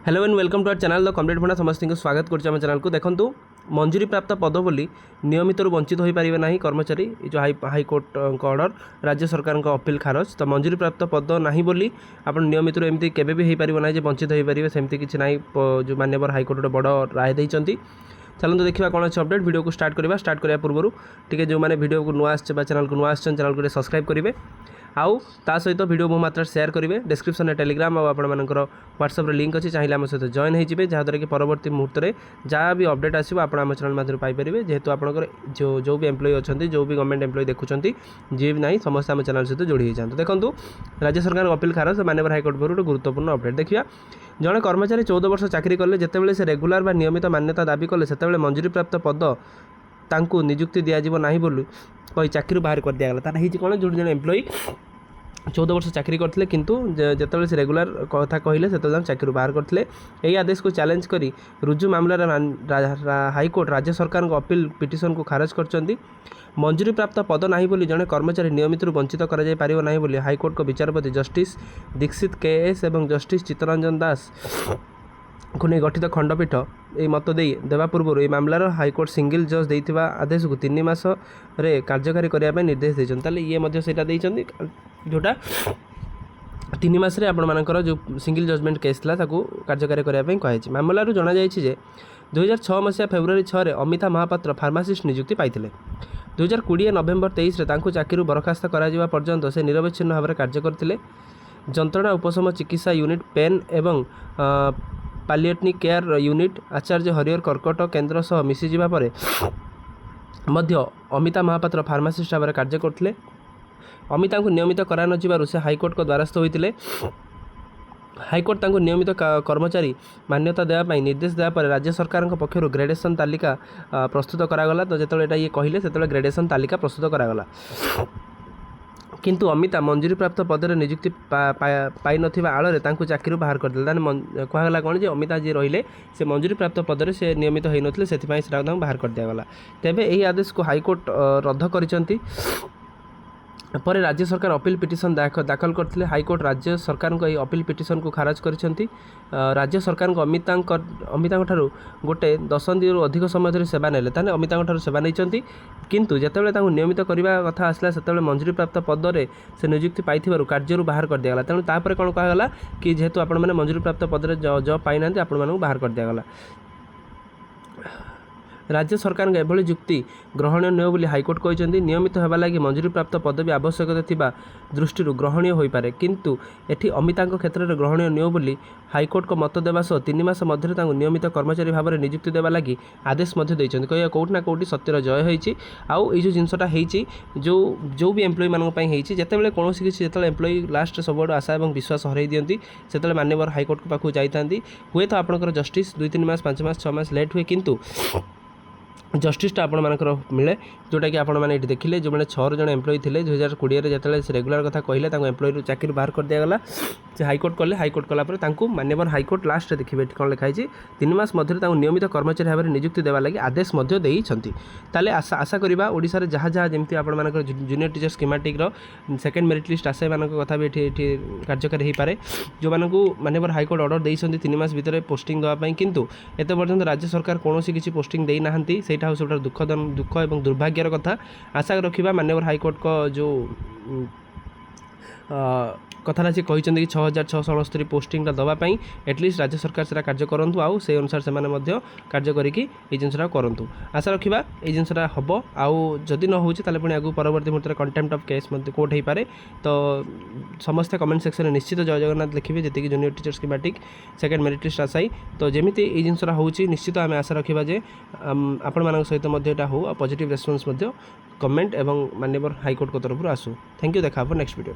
Hello and welcome to our channel the complete भणा समस्त को स्वागत करछे हम चैनल को। देखंतु मंजूरी प्राप्त पद बोली नियमित वंचित हो पारे ना कर्मचारी जो हाईकोर्ट ऑर्डर राज्य सरकार अपील खारज तो मंजूरी प्राप्त पद ना बोली आप नियमित एमती केबे भी हो पार ना वंचित हो पारे सेमती किसी ना जो माननीय हाईकोर्ट बड़ राय देइचंती। चलते देखा कौन अच्छे अपडेट वीडियो को स्टार्ट करने पूर्व टे जो मैंने वीडियो को नुआ आसे चैनल को नुआ आसान चैनल को सब्सक्राइब करेंगे आउ ता सहित वीडियो बहुत मात्रा शेयर करेंगे। डिस्क्रिप्शन में टेलीग्राम और आपर व्हाट्सएप लिंक अच्छी चाहिए आम सहित जॉइन होते जहाँद्वारा कि परवर्ती मुहूर्त में जहाँ भी अपडेट आसो आप चैनल माध्यम पाइपर जेहेतु आपंकर जो भी एम्प्लॉय अच्छा जो भी गवर्नमेंट एम्प्लॉय देखुं जी भी ना समस्त आम चैनल सहित जोड़ी हो जाते। देखो राज्य सरकार अपील खारज माननीय हाईकोर्ट पर गोटे गुरुत्वपूर्ण अपडेट देखिए। जड़े कर्मचारी 14 वर्ष चाकरी कले जितेबाला से रेगुलार बा नियमित मान्यता दाबी कले से मंजूरी प्राप्त पद तांकु नियुक्ति दिज्व ना बोली कही चाकरी बाहर कर दिगला। तार हो कौन जो जन एम्प्लॉय 14 वर्ष चाकरी करते किंतु जितेबाला से रेगुलार कथा कहले से चाकरी बाहर करते यही आदेश को चैलेंज करी रुजु मामला हाईकोर्ट राज्य सरकार को अपील पिटिशन को खारज कर मंजूरी प्राप्त पद ना बोली जड़े कर्मचारी नियमित वंचित कर बोली हाईकोर्ट को विचारपति जस्टिस दीक्षित केएस और जस्टिस चित्तरंजन दास को नहीं गठित खंडपीठ ये मत देवा पूर्व ये मामलार हाईकोर्ट सिंगल जज देइथिबा आदेश को 3 मास रे कार्यकारी करने निर्देश देते ये से जोटा 3 मास आपर जो सिंगल जजमेंट केस था कार्यकारी करने कही मामलार जना जाए 2006 मसीहा फेब्रुआरी 6 अमिता महापात्र फार्मासीस्ट नियुक्ति पाई 2020 नवेम्बर 23 चाकरी बरखास्त करा पर्यंत से निरवच्छिन्न भाव में कार्य करते जंत्रणा उपशम चिकित्सा यूनिट पेन एवं पालिएटिव केयर यूनिट आचार्य हरिहर कर्कट केन्द्र सह मिशीजा पर अमिता महापात्र फार्मासीस्ट भाव में कार्य करते अमिता को नियमित करा न से हाईकोर्ट को द्वारस्थ होते हाईकोर्ट तांको नियमित कर्मचारी मान्यता देवाई निर्देश देवापर राज्य सरकार पक्षर ग्रेडेसन तालिका प्रस्तुत करागला। तो जो ये कहले से ग्रेडेसन तालिका प्रस्तुत करागला किंतु अमिता मंजूरी प्राप्त पदर नियुक्ति पाई नथिबा आଳରେ तांको चाकरी बाहर करदेले। ताने कहला कौन जे अमिता जी रहिले से मंजूरी प्राप्त पदर से नियमित होई नथिले सेथिपाई सेटा बाहर कर दिया गला। तेबे एही आदेश को हाईकोर्ट रद्द करिसंती पर राज्य सरकार अपील पिटिशन दाखल करते हाईकोर्ट राज्य सरकार को अपील पिटिशन को खारज करिसंती। राज्य सरकार को अमिता ठारू गोटे 10 दिन अधिक समय धरी सेवा नेले ताने अमिता ठारू सेवा नहीं किंतु जितेबाला तांको नियमित करने कथा आसला से मंजूरी प्राप्त पदर से नियुक्ति पाई कार्य बाहर कर दिया गला। तेणु तापर कौन कहला कि जेहेतु आपण मैंने मंजूरी प्राप्त पदर जॉब पाई ना आपण बाहर कर दिया गला। राज्य सरकार एभली जुक्ति ग्रहणीय नुह बोली हाईकोर्ट कहते नियमित होगा लगी मंजूरी प्राप्त पदवी आवश्यकता थिबा दृष्टि ग्रहणीय हो पारे किंतु एठी अमिता क्षेत्र में ग्रहणीय नुह बोली हाईकोर्ट को मत देवा सह 3 मास मध्य नियमित कर्मचारी भाव में नियुक्ति देवा लगी आदेश कह कौटना कौटी सत्यर जय होती आउ ये जिनसा जो भी एम्प्लॉय मानी जितेबाला कौन किसी जो एम्प्लॉय लास्ट सब आशा और विश्वास हरई दिखती से मान्यवर हाईकोर्ट पाखु जाती हुए तो आपंकर जस्टिस 2-3 मास 5 मास 6 मास लेट हुए किंतु जस्टिसटा आपण मानकर मिले जोटा कि आपण मैंने देखिले जो मैंने 6 जन एम्प्लॉय थे 2020 जिते से रेगुलर कथा कहले एम्प्लॉय चाकरी बाहर कर दिगला से हाईकोर्ट कले हाईकोर्ट कलापर मान्यवर हाईकोर्ट लास्ट देखिए कौन लिखाई 3 मास मध्य नियमित कर्मचारी भाव में नियुक्ति देवा लगी आदेश ताले आशा करवा ओडिशा जहाँ जहाँ जमी आप junior teacher schematic second merit list आसे मान कथा भी ये कार्यकारी हो पाए जो मान्यवर हाईकोर्ट ऑर्डर देते 3 मास भितर पोस्टिंग देवाई किंतु एत पर्यंत राज्य सरकार कौन किसी पोस्टिंग देना से दुख और दुर्भाग्यर कथा। आशा रखा मान्यवर हाईकोर्ट को जो कथा से कहते कि 6669 पोस्टिंग दवापाई एटलिस्ट राज्य सरकार से कार्य करूँ आउ से अनुसार से कार्य करी जिनसा करूँ। आशा रखा ये जिनसा हम आउ जदि न हो पुणी आगे परवर्ती मुहूर्त कंटेम्प्ट ऑफ केस कोर्ट हो पारे तो समस्ते कमेंट सेक्शन में निश्चित जय जगन्नाथ लिखिए जी junior teacher schematic second merit list आसाई तो जमी ये जिनसा हो निश्चित आम आशा रखा जे आपण मान सहित हो पॉजिटिव रेस्पॉन्स कमेंट एवं मान्यवर हाईकोर्ट को तरफ आसू। Thank you. देखा नेक्स्ट वीडियो।